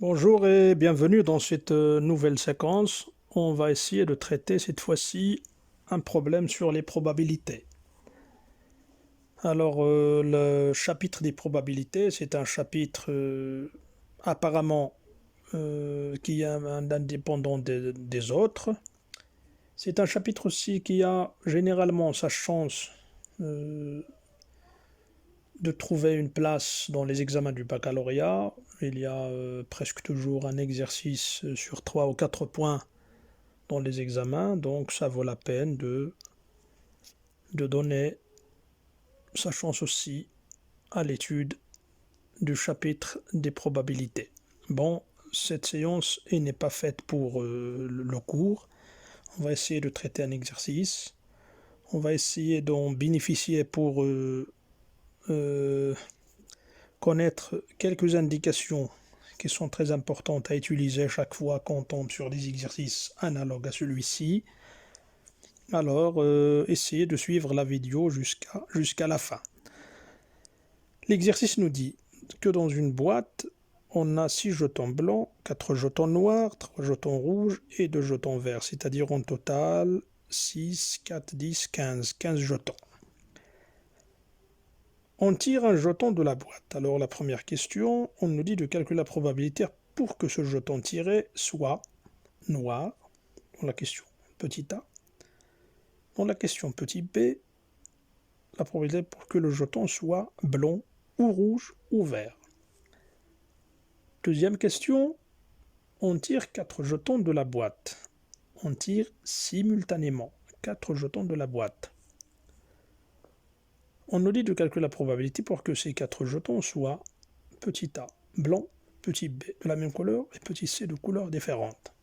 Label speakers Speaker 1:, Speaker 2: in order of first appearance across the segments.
Speaker 1: Bonjour et bienvenue dans cette nouvelle séquence. On va essayer de traiter cette fois-ci un problème sur les probabilités. Alors, le chapitre des probabilités, c'est un chapitre apparemment qui est un indépendant des autres. C'est un chapitre aussi qui a généralement sa chance euh, de trouver une place dans les examens du baccalauréat. Il y a presque toujours un exercice sur 3 ou 4 points dans les examens, donc ça vaut la peine de donner sa chance aussi à l'étude du chapitre des probabilités. Bon, cette séance n'est pas faite pour le cours. On va essayer de traiter un exercice. On va essayer d'en bénéficier pour euh, connaître quelques indications qui sont très importantes à utiliser chaque fois qu'on tombe sur des exercices analogues à celui-ci. Alors, essayez de suivre la vidéo jusqu'à la fin. L'exercice nous dit que dans une boîte, on a 6 jetons blancs, 4 jetons noirs, 3 jetons rouges et 2 jetons verts, c'est-à-dire en total 6, 4, 10, 15 jetons. On tire un jeton de la boîte. Alors la première question, on nous dit de calculer la probabilité pour que ce jeton tiré soit noir, dans la question petit a. Dans la question petit b, la probabilité pour que le jeton soit blanc ou rouge ou vert. Deuxième question, on tire 4 jetons de la boîte. On tire simultanément 4 jetons de la boîte. On nous dit de calculer la probabilité pour que ces 4 jetons soient petit a blanc, petit b de la même couleur et petit c de couleurs différentes.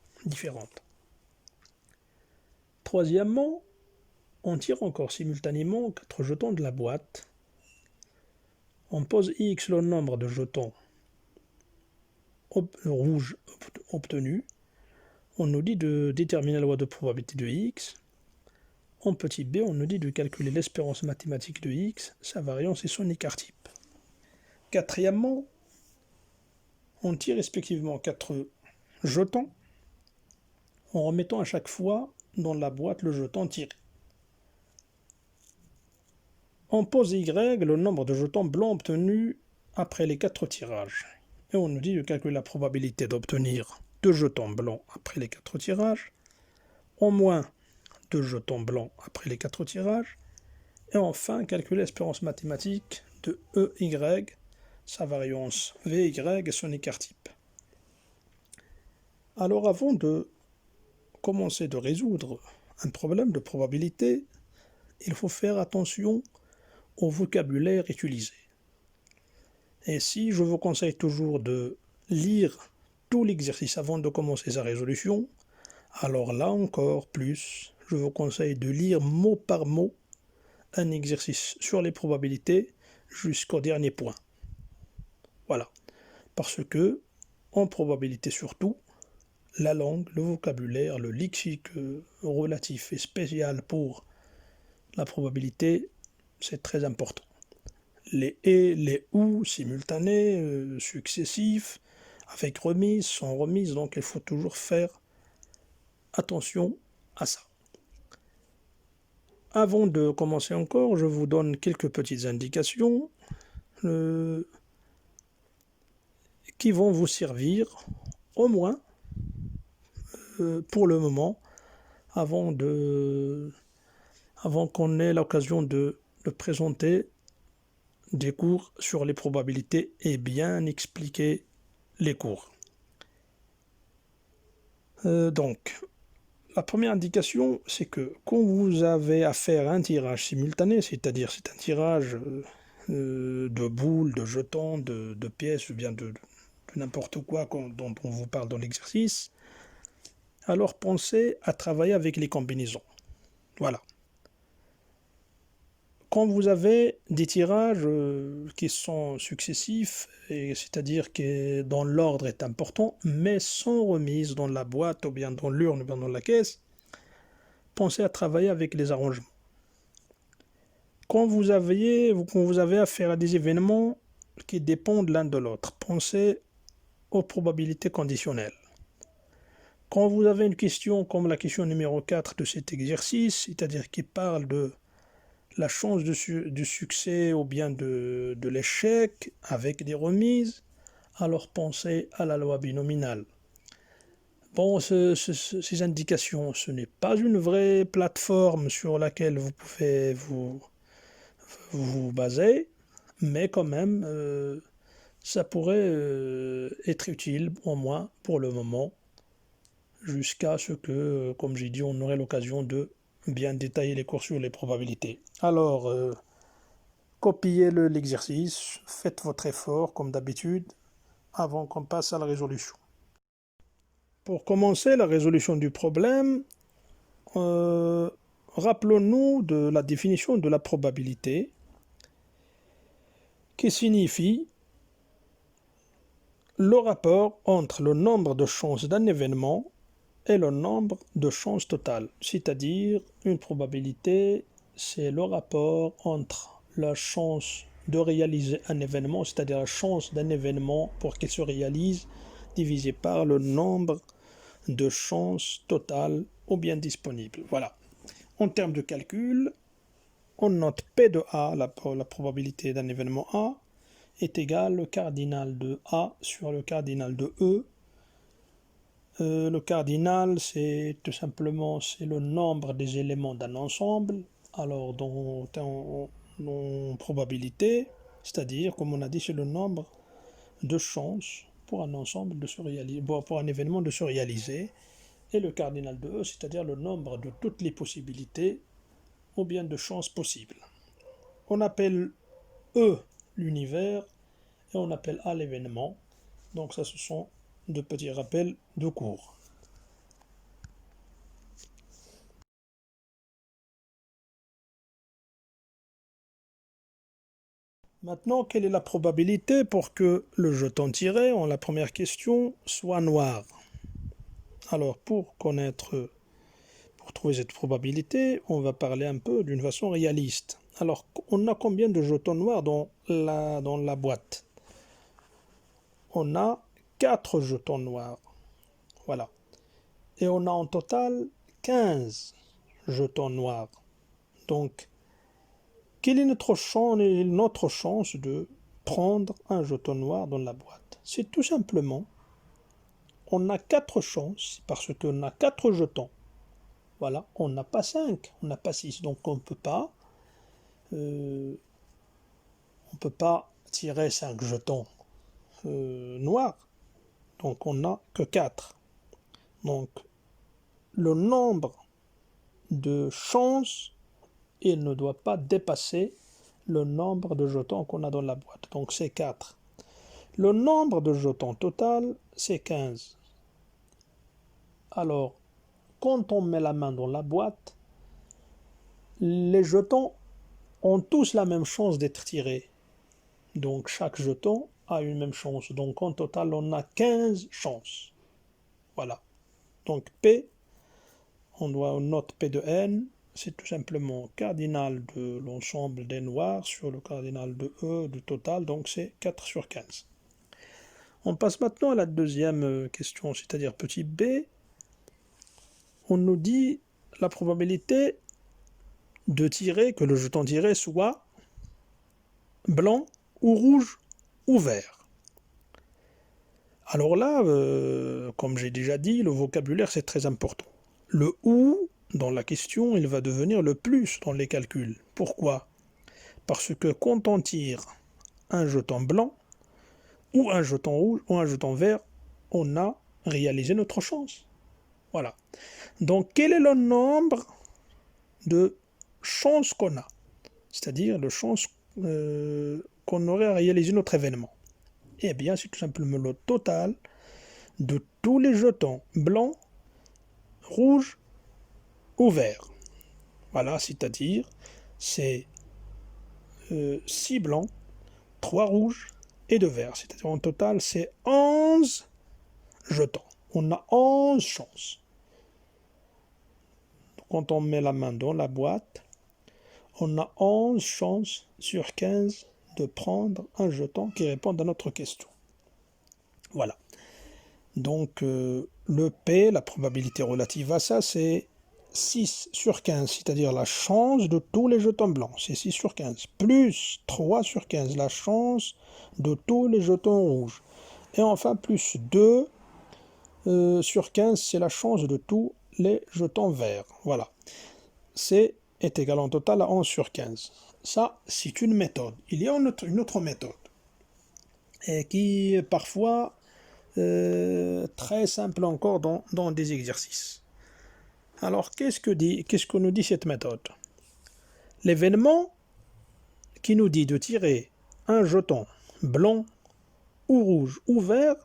Speaker 1: Troisièmement, on tire encore simultanément 4 jetons de la boîte. On pose x le nombre de jetons rouges obtenus. On nous dit de déterminer la loi de probabilité de x. En petit b, on nous dit de calculer l'espérance mathématique de x, sa variance et son écart type. Quatrièmement, on tire respectivement 4 jetons en remettant à chaque fois dans la boîte le jeton tiré. On pose y le nombre de jetons blancs obtenus après les 4 tirages. Et on nous dit de calculer la probabilité d'obtenir 2 jetons blancs après les 4 tirages, au moins 2 jetons blancs après les 4 tirages, et enfin calculer l'espérance mathématique de EY, sa variance VY et son écart type. Alors avant de commencer de résoudre un problème de probabilité, il faut faire attention au vocabulaire utilisé. Et si je vous conseille toujours de lire tout l'exercice avant de commencer sa résolution, alors là encore plus, je vous conseille de lire mot par mot un exercice sur les probabilités jusqu'au dernier point. Voilà. Parce que, en probabilité surtout, la langue, le vocabulaire, le lexique relatif et spécial pour la probabilité, c'est très important. Les et, les ou, simultanés, successifs, avec remise, sans remise, donc il faut toujours faire attention à ça. Avant de commencer encore, je vous donne quelques petites indications qui vont vous servir au moins pour le moment avant qu'on ait l'occasion de présenter des cours sur les probabilités et bien expliquer les cours. Donc, la première indication, c'est que quand vous avez à faire un tirage simultané, c'est-à-dire c'est un tirage de boules, de jetons, de pièces, ou bien de n'importe quoi dont on vous parle dans l'exercice, alors pensez à travailler avec les combinaisons. Voilà. Quand vous avez des tirages qui sont successifs, c'est-à-dire que dans l'ordre est important, mais sans remise dans la boîte ou bien dans l'urne ou bien dans la caisse, pensez à travailler avec les arrangements. Quand vous avez affaire à des événements qui dépendent l'un de l'autre, pensez aux probabilités conditionnelles. Quand vous avez une question comme la question numéro 4 de cet exercice, c'est-à-dire qui parle de la chance du succès ou bien de l'échec avec des remises, alors pensez à la loi binominale. Bon, ces indications, ce n'est pas une vraie plateforme sur laquelle vous pouvez vous baser, mais quand même, ça pourrait être utile, au moins pour le moment, jusqu'à ce que, comme j'ai dit, on aurait l'occasion de bien détailler les cours sur les probabilités. Alors, copiez l'exercice, faites votre effort comme d'habitude, avant qu'on passe à la résolution. Pour commencer la résolution du problème, rappelons-nous de la définition de la probabilité, qui signifie le rapport entre le nombre de chances d'un événement et le nombre de chances totales. C'est-à-dire, une probabilité, c'est le rapport entre la chance de réaliser un événement, c'est-à-dire la chance d'un événement pour qu'il se réalise, divisé par le nombre de chances totales ou bien disponibles. Voilà. En termes de calcul, on note P de A, la probabilité d'un événement A, est égal au cardinal de A sur le cardinal de E. Le cardinal, c'est tout simplement le nombre des éléments d'un ensemble. Alors, dans probabilité, c'est-à-dire, comme on a dit, c'est le nombre de chances pour un ensemble de se réaliser, pour un événement de se réaliser. Et le cardinal de E, c'est-à-dire le nombre de toutes les possibilités ou bien de chances possibles. On appelle E l'univers et on appelle A l'événement. Donc ça, ce sont de petits rappels de cours. Maintenant, quelle est la probabilité pour que le jeton tiré, en la première question, soit noir? Alors, pour trouver cette probabilité, on va parler un peu d'une façon réaliste. Alors, on a combien de jetons noirs dans la boîte? On a 4 jetons noirs. Voilà. Et on a en total 15 jetons noirs. Donc, quelle est notre chance de prendre un jeton noir dans la boîte? C'est tout simplement, on a 4 chances parce qu'on a 4 jetons. Voilà, on n'a pas 5, on n'a pas 6. Donc on ne peut pas tirer 5 jetons noirs. Donc on n'a que 4. Donc le nombre de chances, il ne doit pas dépasser le nombre de jetons qu'on a dans la boîte. Donc c'est 4. Le nombre de jetons total, c'est 15. Alors, quand on met la main dans la boîte, les jetons ont tous la même chance d'être tirés. Donc chaque jeton a une même chance. Donc en total, on a 15 chances. Voilà. Donc P, on note P de N, c'est tout simplement cardinal de l'ensemble des noirs sur le cardinal de E du total, donc c'est 4 sur 15. On passe maintenant à la deuxième question, c'est-à-dire petit b. On nous dit la probabilité de tirer, que le jeton tiré soit blanc ou rouge ou vert. Alors là, comme j'ai déjà dit, le vocabulaire c'est très important. Le ou dans la question, il va devenir le plus dans les calculs. Pourquoi? Parce que quand on tire un jeton blanc, ou un jeton rouge, ou un jeton vert, on a réalisé notre chance. Voilà. Donc, quel est le nombre de chances qu'on a? C'est-à-dire de chances qu'on aurait réalisé notre événement. Eh bien, c'est tout simplement le total de tous les jetons blancs, rouges ou verts. Voilà, c'est-à-dire, c'est 6 blancs, 3 rouges et 2 verts. C'est-à-dire, en total, c'est 11 jetons. On a 11 chances. Quand on met la main dans la boîte, on a 11 chances sur 15 de prendre un jeton qui répond à notre question. Voilà. Donc, le P, la probabilité relative à ça, c'est 6 sur 15, c'est-à-dire la chance de tous les jetons blancs, c'est 6 sur 15, plus 3 sur 15, la chance de tous les jetons rouges. Et enfin, plus 2 sur 15, c'est la chance de tous les jetons verts. Voilà. C est égal en total à 11 sur 15. Ça, c'est une méthode. Il y a une autre méthode, et qui est parfois très simple encore dans des exercices. Alors, qu'est-ce que nous dit cette méthode? L'événement qui nous dit de tirer un jeton blanc ou rouge ou vert,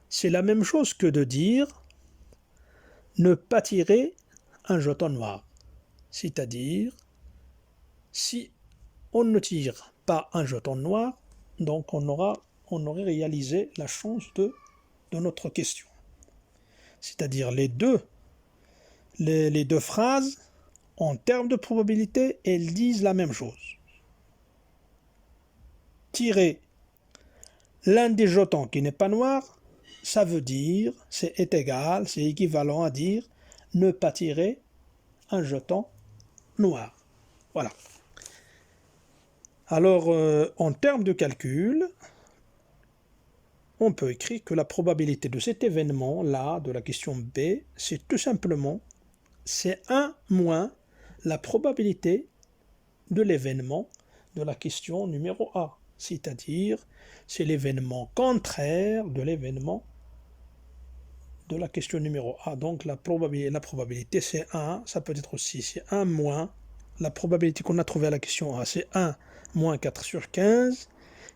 Speaker 1: c'est la même chose que de dire ne pas tirer un jeton noir. C'est-à-dire, si on ne tire pas un jeton noir, donc on aurait réalisé la chance de notre question. C'est-à-dire les deux phrases, en termes de probabilité, elles disent la même chose. Tirer l'un des jetons qui n'est pas noir, ça veut dire, est égal, c'est équivalent à dire ne pas tirer un jeton noir. Voilà. Alors, en termes de calcul, on peut écrire que la probabilité de cet événement-là, de la question B, c'est tout simplement, c'est 1 moins la probabilité de l'événement de la question numéro A. C'est-à-dire, c'est l'événement contraire de l'événement de la question numéro A. Donc, la probabilité c'est 1, ça peut être aussi, c'est 1 moins, la probabilité qu'on a trouvée à la question A, c'est 1 moins 4 sur 15,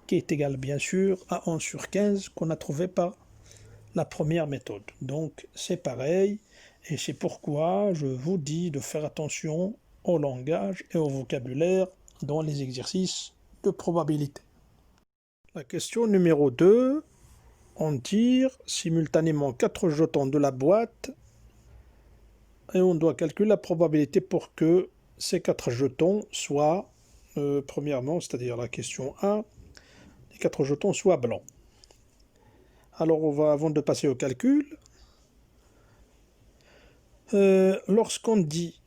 Speaker 1: qui est égal bien sûr à 11 sur 15 qu'on a trouvé par la première méthode. Donc c'est pareil, et c'est pourquoi je vous dis de faire attention au langage et au vocabulaire dans les exercices de probabilité. La question numéro 2, on tire simultanément 4 jetons de la boîte et on doit calculer la probabilité pour que ces 4 jetons soient, premièrement, c'est-à-dire la question 1, les 4 jetons soient blancs. Alors, avant de passer au calcul, lorsqu'on dit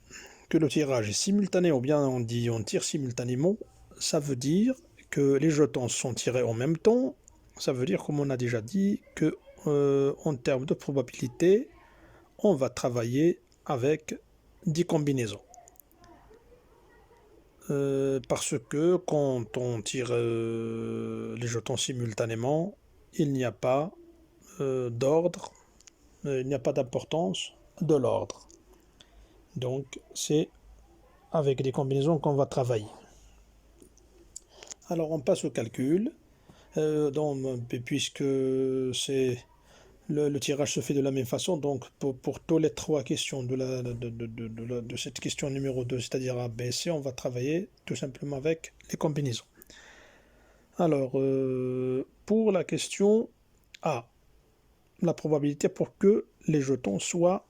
Speaker 1: que le tirage est simultané, ou bien on dit on tire simultanément, ça veut dire que les jetons sont tirés en même temps. Ça veut dire, comme on a déjà dit, que en termes de probabilité, on va travailler avec 10 combinaisons. Parce que quand on tire les jetons simultanément, il n'y a pas d'ordre, il n'y a pas d'importance de l'ordre. Donc c'est avec des combinaisons qu'on va travailler. Alors on passe au calcul, puisque le tirage se fait de la même façon, donc pour toutes les 3 questions de cette question numéro 2, c'est-à-dire A, B, C, on va travailler tout simplement avec les combinaisons. Alors, pour la question A, la probabilité pour que les jetons soient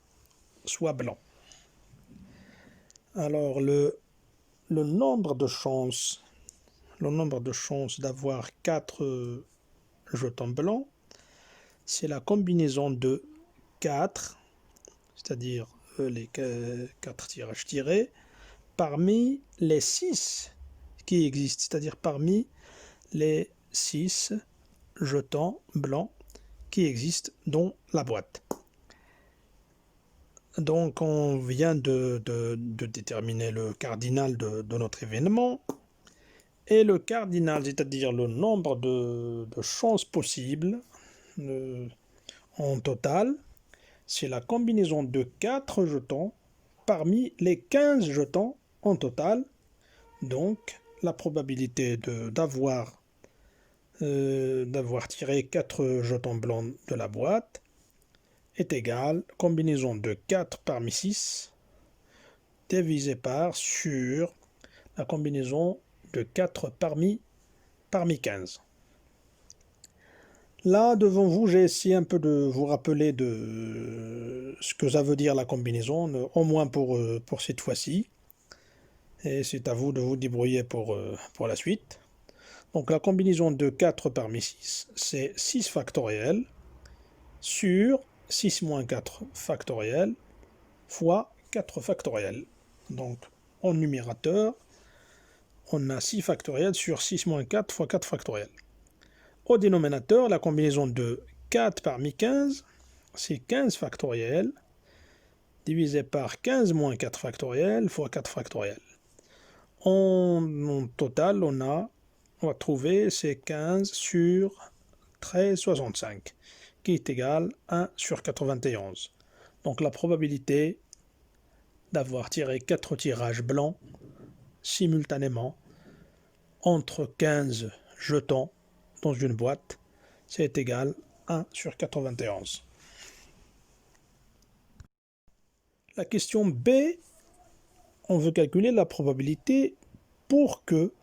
Speaker 1: blancs. Alors, le nombre de chances d'avoir 4 jetons blancs, c'est la combinaison de 4, c'est-à-dire les 4 tirages tirés, parmi les 6 qui existent, c'est-à-dire parmi les 6 jetons blancs qui existent dans la boîte. Donc on vient de déterminer le cardinal de notre événement, et le cardinal, c'est-à-dire le nombre de chances possibles en total, c'est la combinaison de 4 jetons parmi les 15 jetons en total. Donc la probabilité d'avoir tiré 4 jetons blancs de la boîte est égale combinaison de 4 parmi 6 divisé par sur la combinaison de 4 parmi 15. Là, devant vous, j'ai essayé un peu de vous rappeler de ce que ça veut dire la combinaison, au moins pour cette fois-ci. Et c'est à vous de vous débrouiller pour la suite. Donc la combinaison de 4 parmi 6, c'est 6 factoriel. sur 6 moins 4 factoriel fois 4 factoriel. Donc, en numérateur, on a 6 factoriel sur 6 moins 4 fois 4 factoriel. Au dénominateur, la combinaison de 4 parmi 15, c'est 15 factoriel, divisé par 15 moins 4 factoriel fois 4 factoriel. En total, on va trouver c'est 15 sur 13,65, qui est égal à 1 sur 91. Donc la probabilité d'avoir tiré 4 tirages blancs simultanément entre 15 jetons dans une boîte, c'est égal à 1 sur 91. La question B, on veut calculer la probabilité pour que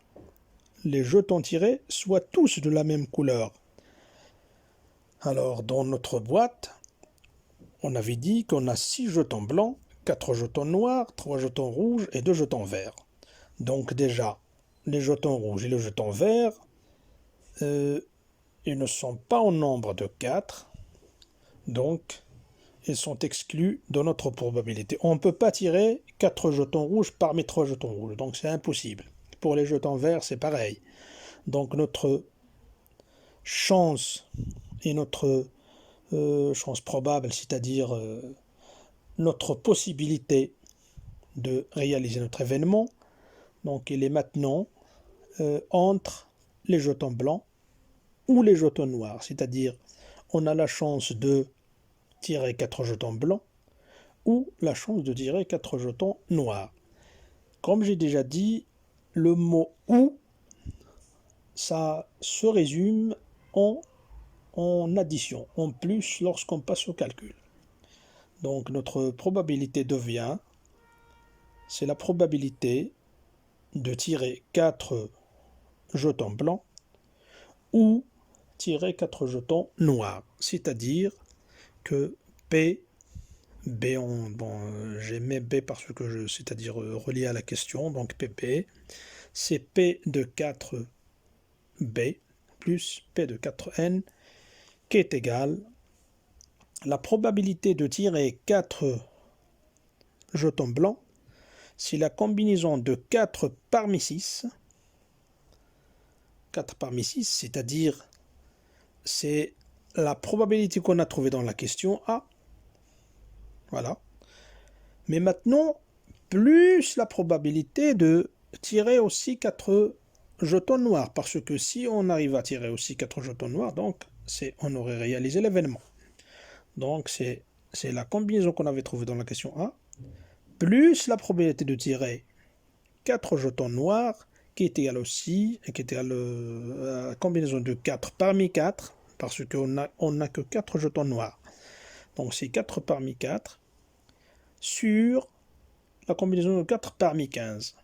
Speaker 1: les jetons tirés soient tous de la même couleur. Alors, dans notre boîte, on avait dit qu'on a 6 jetons blancs, 4 jetons noirs, 3 jetons rouges et 2 jetons verts. Donc déjà, les jetons rouges et les jetons verts, ils ne sont pas au nombre de 4, donc ils sont exclus de notre probabilité. On ne peut pas tirer 4 jetons rouges parmi 3 jetons rouges, donc c'est impossible. Pour les jetons verts, c'est pareil. Donc notre chance et notre chance probable, c'est-à-dire notre possibilité de réaliser notre événement, donc il est maintenant entre les jetons blancs ou les jetons noirs, c'est-à-dire on a la chance de tirer 4 jetons blancs ou la chance de tirer 4 jetons noirs. Comme j'ai déjà dit, le mot « ou » ça se résume en addition, en plus lorsqu'on passe au calcul. Donc notre probabilité devient, c'est la probabilité de tirer 4 jetons blancs ou tirer 4 jetons noirs, c'est-à-dire que P, j'ai mis B parce que c'est-à-dire relié à la question, donc PP, c'est P de 4B plus P de 4N qui est égal la probabilité de tirer 4 jetons blancs, c'est la combinaison de 4 parmi 6, 4 parmi 6, c'est-à-dire c'est la probabilité qu'on a trouvée dans la question A. Voilà. Mais maintenant, plus la probabilité de tirer aussi 4 jetons noirs, parce que si on arrive à tirer aussi 4 jetons noirs, donc on aurait réalisé l'événement. Donc c'est la combinaison qu'on avait trouvée dans la question A, plus la probabilité de tirer 4 jetons noirs, qui est égale aussi, qui est égale à la combinaison de 4 parmi 4, parce qu'on n'a que 4 jetons noirs. Donc c'est 4 parmi 4 sur la combinaison de 4 parmi 15.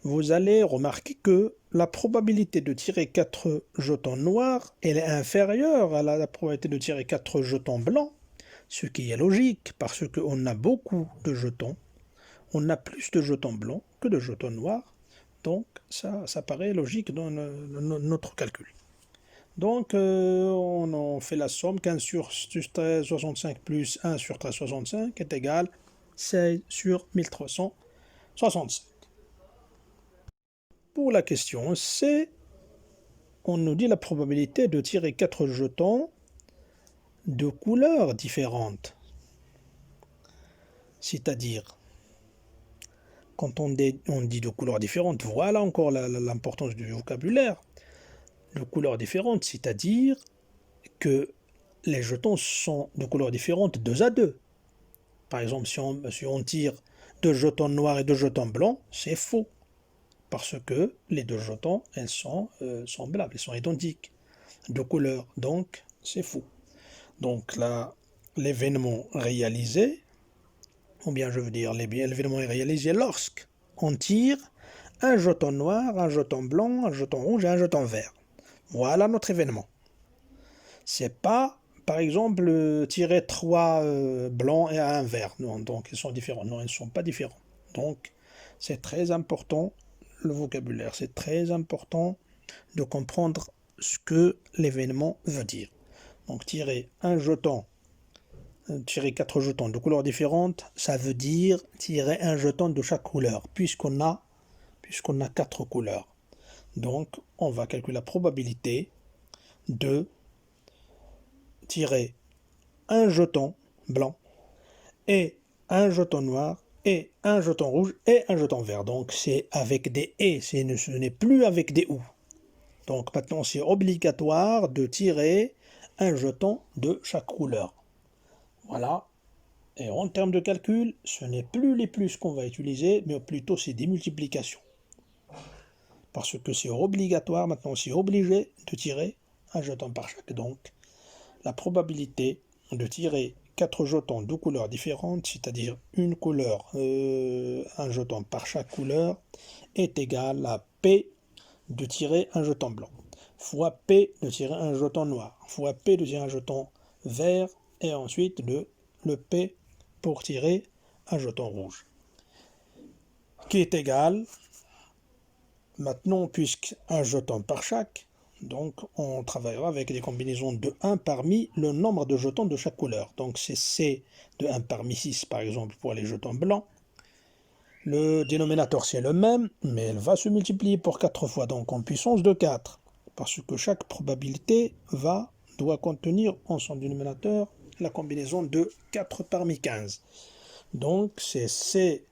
Speaker 1: Vous allez remarquer que la probabilité de tirer 4 jetons noirs, elle est inférieure à la probabilité de tirer 4 jetons blancs, ce qui est logique, parce qu'on a beaucoup de jetons. On a plus de jetons blancs que de jetons noirs, donc ça paraît logique dans notre calcul. Donc on fait la somme, 15 sur 1365 plus 1 sur 1365 est égal à 16 sur 1365. Pour la question C, on nous dit la probabilité de tirer 4 jetons de couleurs différentes. C'est-à-dire, quand on dit de couleurs différentes, voilà encore l'importance du vocabulaire. De couleurs différentes, c'est-à-dire que les jetons sont de couleurs différentes 2 à 2. Par exemple, si on tire 2 jetons noirs et 2 jetons blancs, c'est faux. Parce que les 2 jetons, elles sont semblables, elles sont identiques de couleur, donc c'est faux. Donc là, l'événement réalisé, ou bien je veux dire, l'événement est réalisé lorsqu'on tire un jeton noir, un jeton blanc, un jeton rouge et un jeton vert. Voilà notre événement. C'est pas, par exemple, tirer 3 blancs et un vert. Non, donc ils sont différents. Non, ils ne sont pas différents. Donc c'est très important le vocabulaire. C'est très important de comprendre ce que l'événement veut dire. Donc tirer un jeton, tirer 4 jetons de couleurs différentes, ça veut dire tirer un jeton de chaque couleur, puisqu'on a 4 couleurs. Donc on va calculer la probabilité de tirer un jeton blanc et un jeton noir et un jeton rouge et un jeton vert. Donc c'est avec des et, ce n'est plus avec des ou. Donc maintenant c'est obligatoire de tirer un jeton de chaque couleur. Voilà. Et en termes de calcul, ce n'est plus les plus qu'on va utiliser, mais plutôt c'est des multiplications. Parce que c'est obligatoire, maintenant c'est obligé de tirer un jeton par chaque. Donc la probabilité de tirer 4 jetons de couleurs différentes, c'est-à-dire une couleur, un jeton par chaque couleur, est égale à P de tirer un jeton blanc, fois P de tirer un jeton noir, fois P de tirer un jeton vert, et ensuite le P pour tirer un jeton rouge, qui est égal, maintenant, puisque un jeton par chaque, donc on travaillera avec des combinaisons de 1 parmi le nombre de jetons de chaque couleur. Donc c'est C de 1 parmi 6 par exemple pour les jetons blancs. Le dénominateur c'est le même, mais elle va se multiplier pour 4 fois, donc en puissance de 4. Parce que chaque probabilité doit contenir en son dénominateur la combinaison de 4 parmi 15. Donc c'est C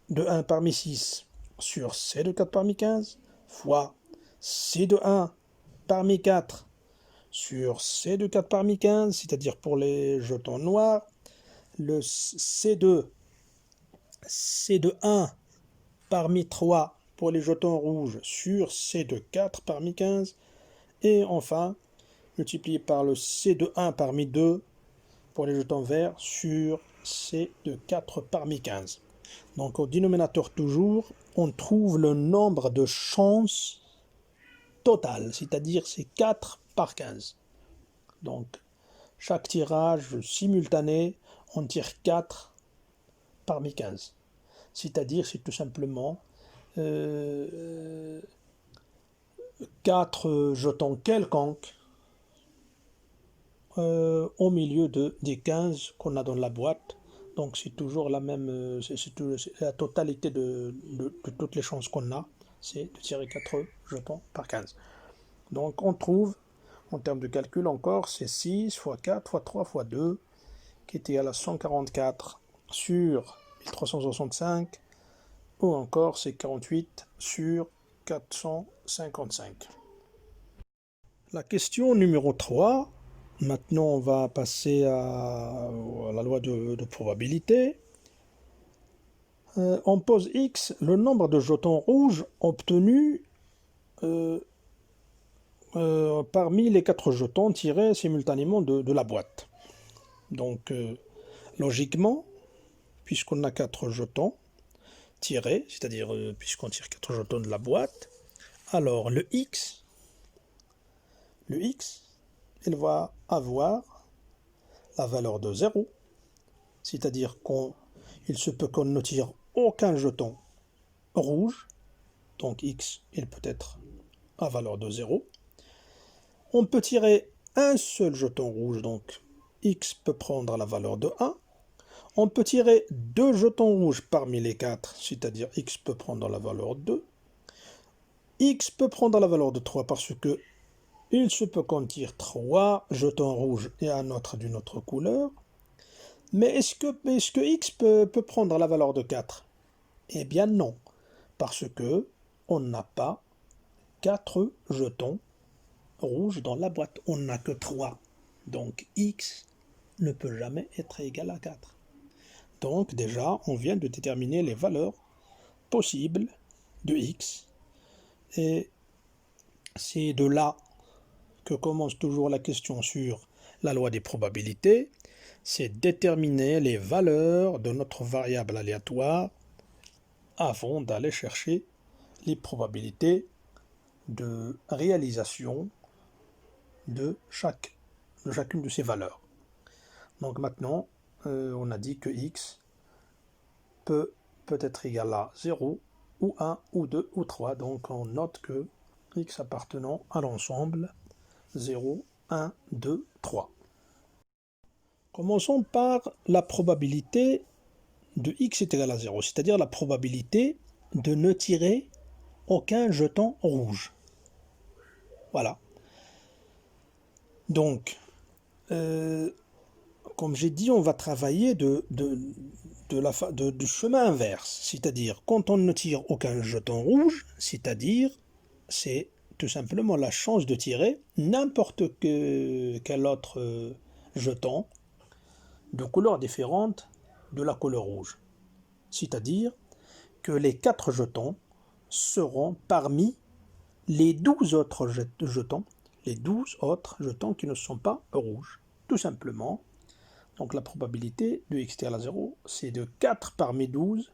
Speaker 1: de 1 parmi 6 sur C de 4 parmi 15 fois C de 1 parmi 4 sur C de 4 parmi 15, c'est-à-dire pour les jetons noirs, le C de 1 parmi 3 pour les jetons rouges sur C de 4 parmi 15, et enfin multiplié par le C de 1 parmi 2 pour les jetons verts sur C de 4 parmi 15. Donc au dénominateur toujours, on trouve le nombre de chances totales, c'est-à-dire c'est 4 par 15. Donc chaque tirage simultané, on tire 4 parmi 15. C'est-à-dire c'est tout simplement 4 jetons quelconques au milieu des 15 qu'on a dans la boîte. Donc c'est toujours la même, c'est la totalité de toutes les chances qu'on a, c'est de tirer 4 jetons par 15. Donc on trouve, en termes de calcul encore, c'est 6 fois 4 fois 3 fois 2, qui est égal à 144 sur 1365, ou encore c'est 48 sur 455. La question numéro 3. Maintenant, on va passer à la loi de probabilité. On pose X, le nombre de jetons rouges obtenus parmi les 4 jetons tirés simultanément de la boîte. Donc, logiquement, puisqu'on a 4 jetons tirés, c'est-à-dire puisqu'on tire 4 jetons de la boîte, alors le X, il va avoir la valeur de 0, c'est-à-dire qu'il se peut qu'on ne tire aucun jeton rouge, donc X, il peut être à valeur de 0. On peut tirer un seul jeton rouge, donc X peut prendre la valeur de 1. On peut tirer 2 jetons rouges parmi les 4, c'est-à-dire X peut prendre la valeur de 2. X peut prendre la valeur de 3 parce que il se peut qu'on tire 3 jetons rouges et un autre d'une autre couleur. Mais est-ce que X peut prendre la valeur de 4? Eh bien non, parce que on n'a pas 4 jetons rouges dans la boîte, on n'a que 3. Donc X ne peut jamais être égal à 4. Donc déjà, on vient de déterminer les valeurs possibles de X. Et c'est de là que commence toujours la question sur la loi des probabilités, c'est déterminer les valeurs de notre variable aléatoire avant d'aller chercher les probabilités de réalisation de chacune de ces valeurs. Donc maintenant, on a dit que X peut être égal à 0, ou 1, ou 2, ou 3. Donc on note que X appartenant à l'ensemble 0, 1, 2, 3. Commençons par la probabilité de x est égal à 0, c'est-à-dire la probabilité de ne tirer aucun jeton rouge. Voilà. Donc, comme j'ai dit, on va travailler du chemin inverse, c'est-à-dire quand on ne tire aucun jeton rouge, c'est-à-dire c'est tout simplement la chance de tirer n'importe quel autre jeton de couleur différente de la couleur rouge. C'est-à-dire que les 4 jetons seront parmi les 12 autres jetons, les 12 autres jetons qui ne sont pas rouges. Tout simplement, donc la probabilité de x égale à 0, c'est de 4 parmi 12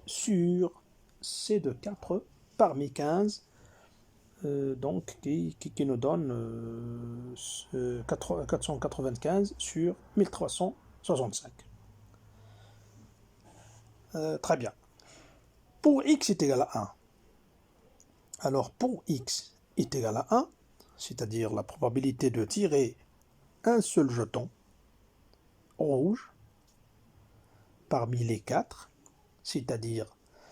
Speaker 1: sur c'est de 4 parmi 15, donc qui nous donne 495 sur 1365. Très bien. Pour x est égal à 1, alors pour x est égal à 1, c'est-à-dire la probabilité de tirer un seul jeton rouge parmi les 4, c'est-à-dire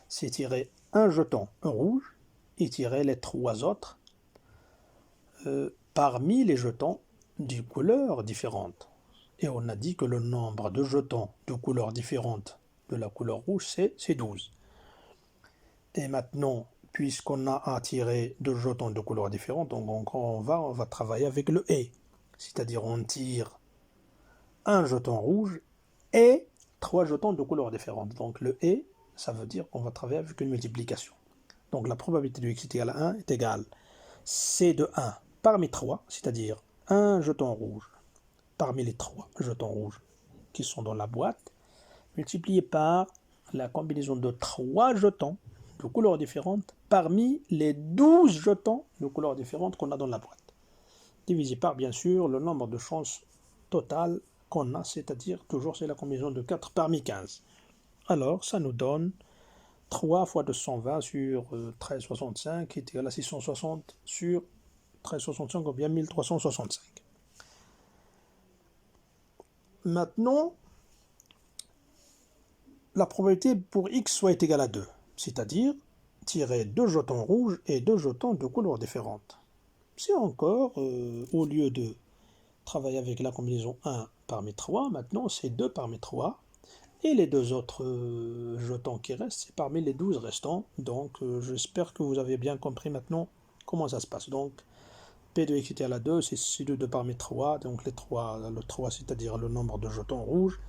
Speaker 1: c'est tirer un jeton rouge et tirer les 3 autres parmi les jetons de couleurs différentes. Et on a dit que le nombre de jetons de couleurs différentes de la couleur rouge, c'est 12. Et maintenant, puisqu'on a à tirer 2 jetons de couleurs différentes, donc on va travailler avec le et. C'est-à-dire on tire un jeton rouge et 3 jetons de couleurs différentes. Donc le et, ça veut dire qu'on va travailler avec une multiplication. Donc la probabilité de x est égale à 1 est égale c de 1 parmi 3, c'est-à-dire un jeton rouge parmi les 3 jetons rouges qui sont dans la boîte, multiplié par la combinaison de 3 jetons de couleurs différentes parmi les 12 jetons de couleurs différentes qu'on a dans la boîte, divisé par, bien sûr, le nombre de chances totales qu'on a, c'est-à-dire, toujours, c'est la combinaison de 4 parmi 15. Alors, ça nous donne 3 fois 220 sur 1365 est égal à 660 sur 1365, ou bien 1365. Maintenant, la probabilité pour x soit égale à 2, c'est-à-dire tirer 2 jetons rouges et 2 jetons de couleurs différentes. C'est encore, au lieu de travailler avec la combinaison 1 parmi 3, maintenant c'est 2 parmi 3, et les 2 autres jetons qui restent, c'est parmi les 12 restants. Donc j'espère que vous avez bien compris maintenant comment ça se passe. Donc P de x est égal à 2, c'est 2 parmi 3, donc le 3 c'est-à-dire le nombre de jetons rouges,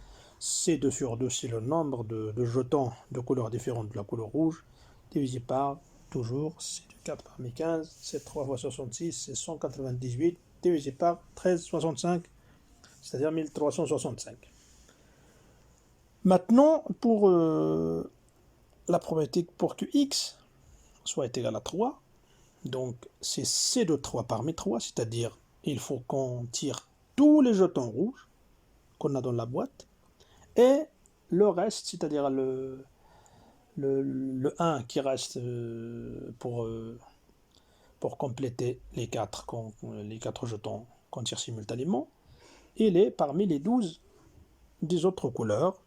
Speaker 1: C2 sur 2 c'est le nombre de jetons de couleurs différentes de la couleur rouge, divisé par, toujours, c'est 4 parmi 15, c'est 3 fois 66, c'est 198, divisé par 1365, c'est-à-dire 1365. Maintenant, pour la probabilité pour que x soit égal à 3, donc c'est C de 3 parmi 3, c'est-à-dire il faut qu'on tire tous les jetons rouges qu'on a dans la boîte, et le reste, c'est-à-dire le 1 qui reste pour compléter les 4 jetons qu'on tire simultanément, il est parmi les 12 des autres couleurs.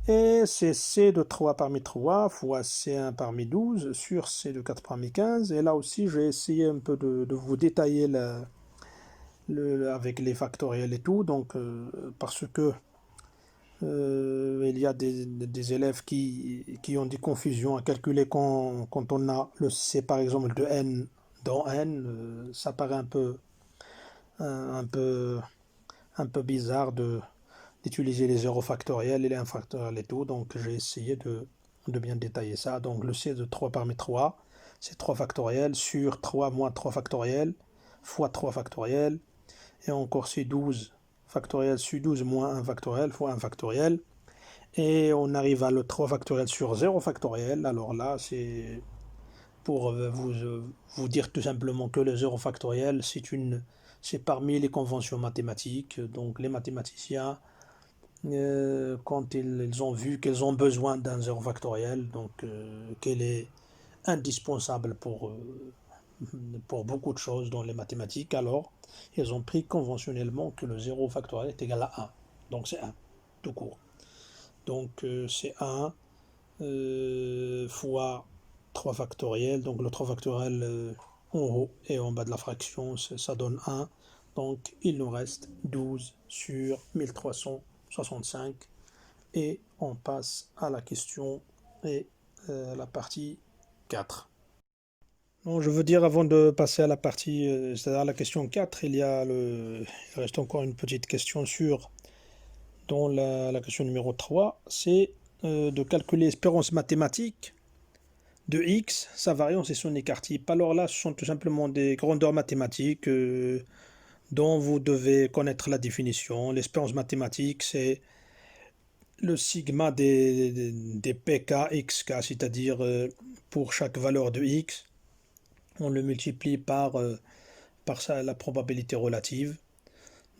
Speaker 1: Et c'est C de 3 parmi 3 fois C1 parmi 12 sur C de 4 parmi 15. Et là aussi, j'ai essayé un peu de vous détailler avec les factoriels et tout. Donc, parce que il y a des élèves qui ont des confusions à calculer quand on a le C par exemple de n dans n, ça paraît un peu bizarre d'utiliser les zéros factoriels et les 1 factoriel et tout, donc j'ai essayé de bien détailler ça. Donc le C de 3 parmi 3, c'est 3 factoriels sur 3 moins 3 factoriels fois 3 factoriels, et encore c'est 12 factoriel sur 12 moins 1 factoriel fois 1 factoriel, et on arrive à le 3 factoriel sur 0 factoriel. Alors là, c'est pour vous dire tout simplement que le 0 factoriel, c'est parmi les conventions mathématiques. Donc les mathématiciens, quand ils ont vu qu'ils ont besoin d'un 0 factoriel, donc qu'elle est indispensable pour beaucoup de choses dans les mathématiques, alors ils ont pris conventionnellement que le 0 factoriel est égal à 1. Donc c'est 1, tout court. Donc c'est 1 fois 3 factoriel. Donc le 3 factoriel en haut et en bas de la fraction, ça donne 1. Donc il nous reste 12 sur 1365. Et on passe à la question et la partie 4. Non, je veux dire, avant de passer à la partie, c'est-à-dire la question 4, il reste encore une petite question dans la question numéro 3, c'est de calculer l'espérance mathématique de x, sa variance et son écart type. Alors là, ce sont tout simplement des grandeurs mathématiques dont vous devez connaître la définition. L'espérance mathématique, c'est le sigma des pk xk, c'est-à-dire pour chaque valeur de x, on le multiplie par la probabilité relative.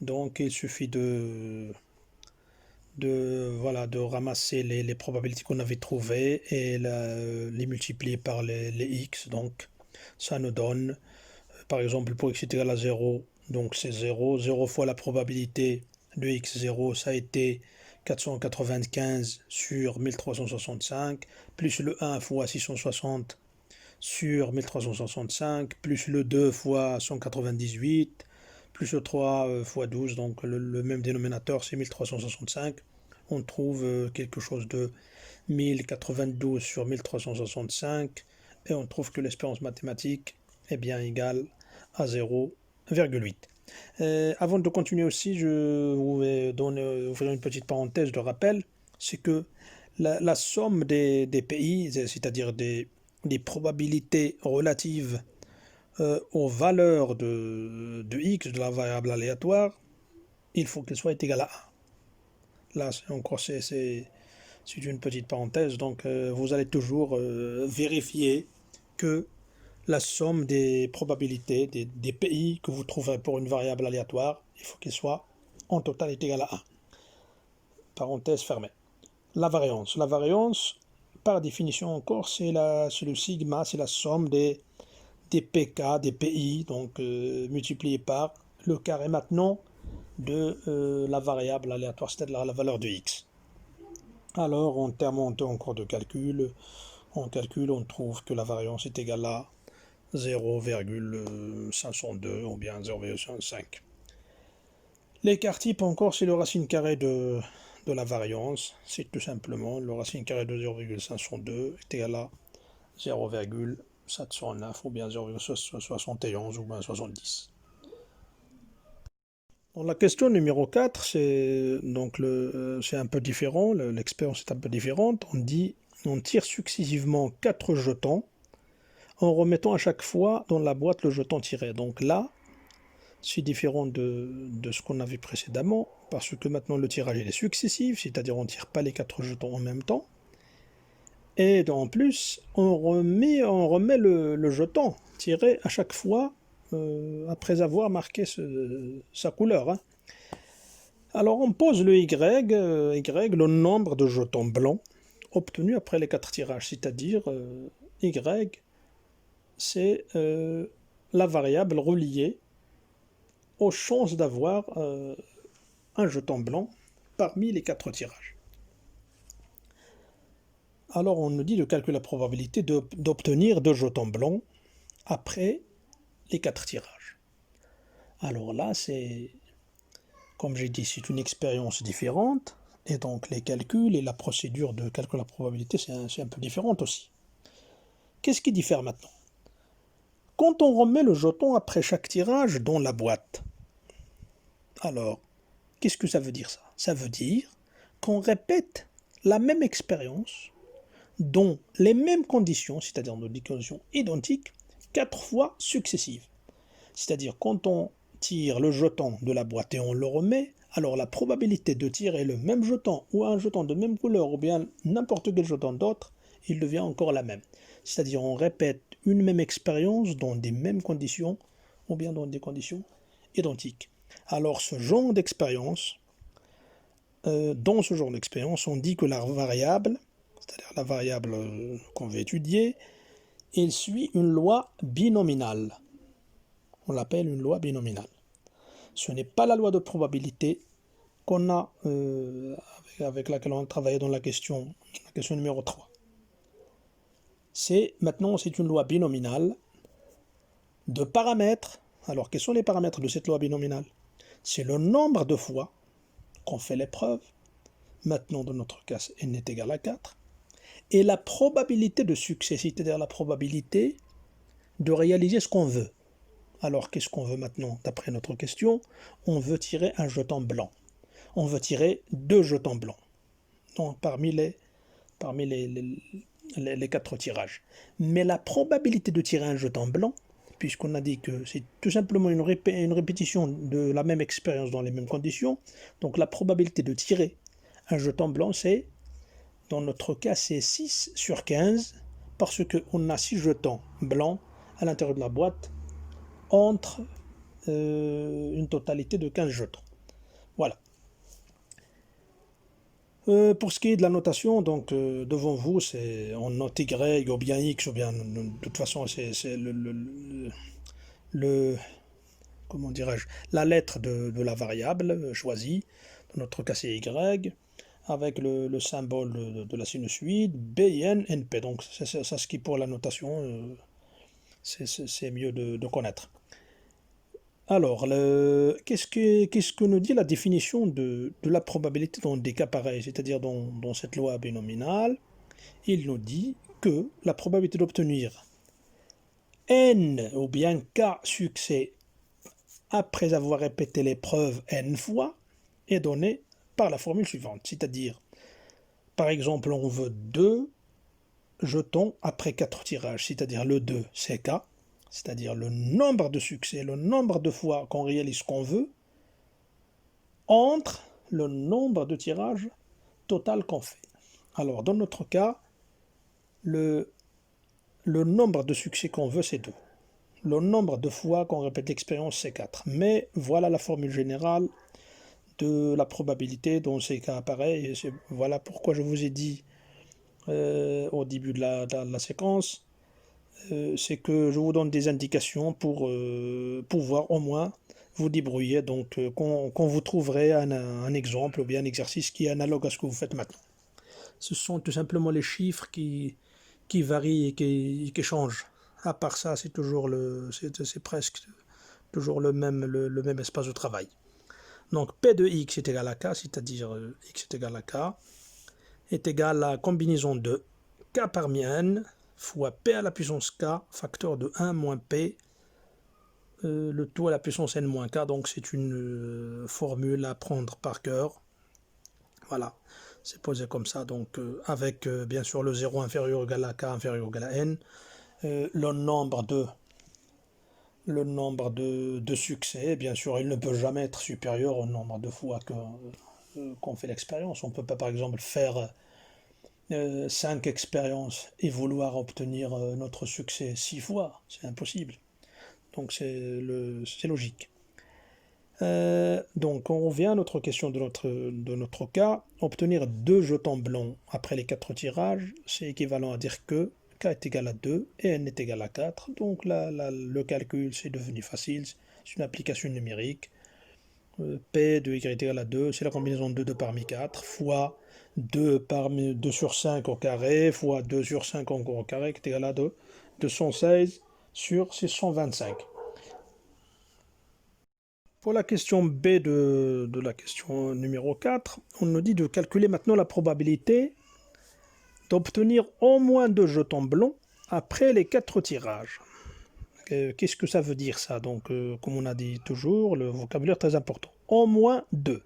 Speaker 1: Donc il suffit voilà, de ramasser les probabilités qu'on avait trouvées et les multiplier par les x. Donc ça nous donne, par exemple, pour x est égal à 0, donc c'est 0. 0 fois la probabilité de x0, ça a été 495 sur 1365, plus le 1 fois 660 sur 1365, plus le 2 fois 198, plus le 3 fois 12, donc le même dénominateur, c'est 1365. On trouve quelque chose de 1092 sur 1365, et on trouve que l'espérance mathématique est bien égale à 0,8. Avant de continuer aussi, je vais ouvrir une petite parenthèse de rappel, c'est que la somme des pays, c'est-à-dire des probabilités relatives aux valeurs de x, de la variable aléatoire, il faut qu'elle soit égale à 1. Là, c'est une petite parenthèse, donc vous allez toujours vérifier que la somme des probabilités des pays que vous trouverez pour une variable aléatoire, il faut qu'elle soit en total est égale à 1. Parenthèse fermée. La variance. La variance, par définition encore, c'est le sigma, c'est la somme des pk, des pi, donc multiplié par le carré maintenant de la variable aléatoire, c'est-à-dire la valeur de x. Alors, en termes encore de calcul, on trouve que la variance est égale à 0,502 ou bien 0,5. L'écart type encore, c'est le racine carrée de la variance. C'est tout simplement le racine carrée de 0,502 est égal à 0,709 ou bien 0,71 ou bien 70. Dans la question numéro 4, c'est un peu différent, l'expérience est un peu différente. On tire successivement 4 jetons en remettant à chaque fois dans la boîte le jeton tiré. Donc là, c'est différent de ce qu'on avait précédemment, parce que maintenant le tirage est successif, c'est-à-dire on ne tire pas les 4 jetons en même temps. Et en plus, on remet le jeton tiré à chaque fois après avoir marqué sa couleur. Hein. Alors on pose le y, le nombre de jetons blancs obtenus après les 4 tirages, c'est-à-dire y, c'est la variable reliée aux chances d'avoir un jeton blanc parmi les 4 tirages. Alors on nous dit de calculer la probabilité d'obtenir 2 jetons blancs après les 4 tirages. Alors là, comme j'ai dit, c'est une expérience différente, et donc les calculs et la procédure de calcul de la probabilité, c'est un peu différente aussi. Qu'est-ce qui diffère maintenant? Quand on remet le jeton après chaque tirage dans la boîte, alors, qu'est-ce que ça veut dire ça? Ça veut dire qu'on répète la même expérience dans les mêmes conditions, c'est-à-dire dans des conditions identiques, 4 fois successives. C'est-à-dire quand on tire le jeton de la boîte et on le remet, alors la probabilité de tirer le même jeton ou un jeton de même couleur ou bien n'importe quel jeton d'autre, il devient encore la même. C'est-à-dire on répète une même expérience dans des mêmes conditions ou bien dans des conditions identiques. Alors ce genre d'expérience, dans ce genre d'expérience, on dit que la variable, c'est-à-dire la variable qu'on veut étudier, il suit une loi binominale. On l'appelle une loi binominale. Ce n'est pas la loi de probabilité qu'on a, avec laquelle on a travaillé dans la question numéro 3. Maintenant, c'est une loi binominale de paramètres. Alors, quels sont les paramètres de cette loi binominale? C'est le nombre de fois qu'on fait l'épreuve. Maintenant, dans notre cas, n est égal à 4. Et la probabilité de succès, c'est-à-dire la probabilité de réaliser ce qu'on veut. Alors, qu'est-ce qu'on veut maintenant, d'après notre question? On veut tirer un jeton blanc. On veut tirer 2 jetons blancs. Donc, parmi les 4 tirages. Mais la probabilité de tirer un jeton blanc, puisqu'on a dit que c'est tout simplement une répétition de la même expérience dans les mêmes conditions, donc la probabilité de tirer un jeton blanc, dans notre cas, c'est 6 sur 15, parce qu'on a 6 jetons blancs à l'intérieur de la boîte, entre une totalité de 15 jetons. Voilà. Pour ce qui est de la notation, donc devant vous, c'est en note Y ou bien X, ou bien de toute façon, c'est comment dirais-je, la lettre de la variable choisie. Dans notre cas, c'est Y, avec le symbole de la sinusoïde, B, N, NP. Donc, c'est ce qui, pour la notation, c'est mieux de connaître. Alors, qu'est-ce que nous dit la définition de la probabilité dans des cas pareils, c'est-à-dire dans cette loi binominale? Il nous dit que la probabilité d'obtenir n ou bien k succès après avoir répété l'épreuve n fois est donnée par la formule suivante, c'est-à-dire, par exemple, on veut 2 jetons après 4 tirages, c'est-à-dire le 2 c'est k, c'est-à-dire le nombre de succès, le nombre de fois qu'on réalise ce qu'on veut, entre le nombre de tirages total qu'on fait. Alors, dans notre cas, le nombre de succès qu'on veut, c'est 2. Le nombre de fois qu'on répète l'expérience, c'est 4. Mais voilà la formule générale de la probabilité dans ces cas pareils. Voilà pourquoi je vous ai dit au début de la séquence, c'est que je vous donne des indications pour pouvoir au moins vous débrouiller. Donc, quand vous trouverez un exemple ou bien un exercice qui est analogue à ce que vous faites maintenant. Ce sont tout simplement les chiffres qui varient et qui changent. À part ça, c'est presque toujours le même espace de travail. Donc, P de x est égal à k, c'est-à-dire x est égal à k, est égal à la combinaison de k parmi n fois p à la puissance k, facteur de 1 moins p, le tout à la puissance n moins k. Donc, c'est une formule à prendre par cœur. Voilà, c'est posé comme ça. Donc, avec bien sûr le 0 inférieur ou égal à k inférieur ou égal à n, le nombre de succès, bien sûr, il ne peut jamais être supérieur au nombre de fois qu'on fait l'expérience. On ne peut pas, par exemple, faire 5 expériences et vouloir obtenir notre succès 6 fois. C'est impossible. Donc, c'est logique. Donc, on revient à notre question de notre cas. Obtenir 2 jetons blancs après les 4 tirages, c'est équivalent à dire que k est égal à 2 et n est égal à 4. Donc le calcul, c'est devenu facile. C'est une application numérique. P de y est égal à 2, c'est la combinaison de 2 parmi 4, fois 2 sur 5 au carré, fois 2 sur 5 encore au carré, qui est égal à 216 sur 625. Pour la question B de la question numéro 4, on nous dit de calculer maintenant la probabilité d'obtenir au moins 2 jetons blancs après les 4 tirages. Qu'est-ce que ça veut dire ça? Donc, comme on a dit toujours, le vocabulaire est très important. Au moins 2.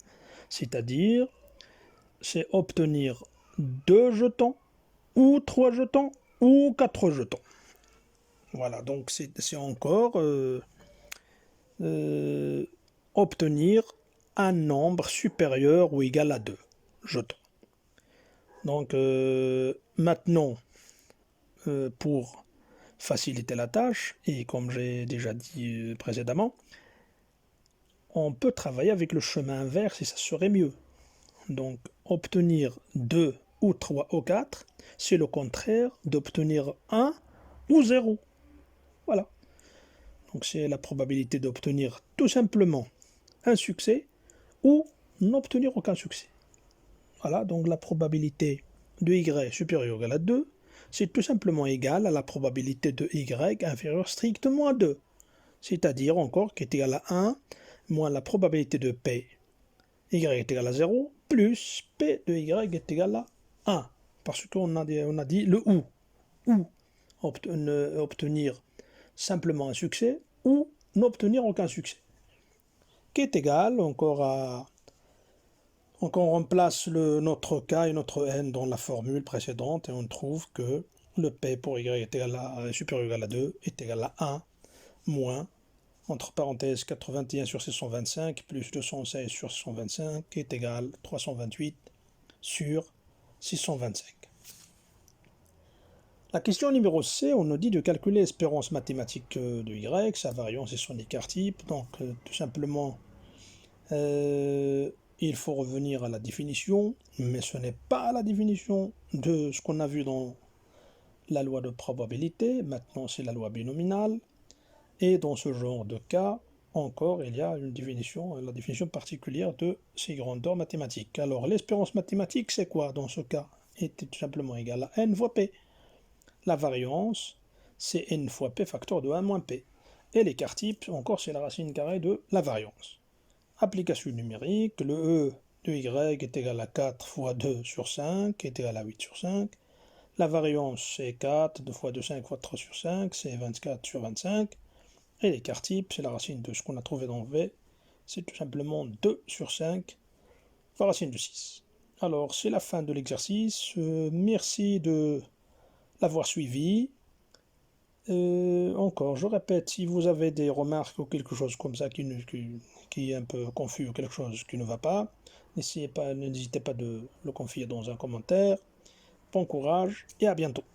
Speaker 1: C'est-à-dire, c'est obtenir 2 jetons, ou 3 jetons, ou 4 jetons. Voilà, donc c'est encore obtenir un nombre supérieur ou égal à 2 jetons. Donc, maintenant, pour faciliter la tâche, et comme j'ai déjà dit précédemment, on peut travailler avec le chemin inverse et ça serait mieux. Donc, obtenir 2 ou 3 ou 4, c'est le contraire d'obtenir 1 ou 0. Voilà. Donc c'est la probabilité d'obtenir tout simplement un succès ou n'obtenir aucun succès. Voilà, donc la probabilité de y supérieure ou égal à 2, c'est tout simplement égal à la probabilité de y inférieure strictement à 2. C'est-à-dire encore qui est égal à 1 moins la probabilité de p y est égal à 0 plus p de y est égal à 1. Parce qu'on a dit le ou obtenir simplement un succès ou n'obtenir aucun succès. Qui est égal encore à... Donc on remplace notre k et notre n dans la formule précédente et on trouve que le p pour y est égal à, supérieur ou égal à 2 est égal à 1 moins, entre parenthèses, 81 sur 625 plus 216 sur 625 est égal à 328 sur 625. La question numéro C, on nous dit de calculer l'espérance mathématique de y, sa variance et son écart type. Donc tout simplement, il faut revenir à la définition, mais ce n'est pas la définition de ce qu'on a vu dans la loi de probabilité. Maintenant, c'est la loi binominale. Et dans ce genre de cas, encore, il y a une définition, la définition particulière de ces grandeurs mathématiques. Alors, l'espérance mathématique, c'est quoi dans ce cas? Est tout simplement égale à n fois p. La variance, c'est n fois p facteur de 1 moins p. Et l'écart type, encore, c'est la racine carrée de la variance. Application numérique, le E de y est égal à 4 fois 2 sur 5, est égal à 8 sur 5. La variance, c'est 4, 2 fois 2, 5 fois 3 sur 5, c'est 24 sur 25. Et l'écart type, c'est la racine de ce qu'on a trouvé dans V, c'est tout simplement 2 sur 5 fois racine de 6. Alors, c'est la fin de l'exercice. Merci de l'avoir suivi. Encore, je répète, si vous avez des remarques ou quelque chose comme ça qui est un peu confus ou quelque chose qui ne va pas, n'hésitez pas de le confier dans un commentaire. Bon courage et à bientôt.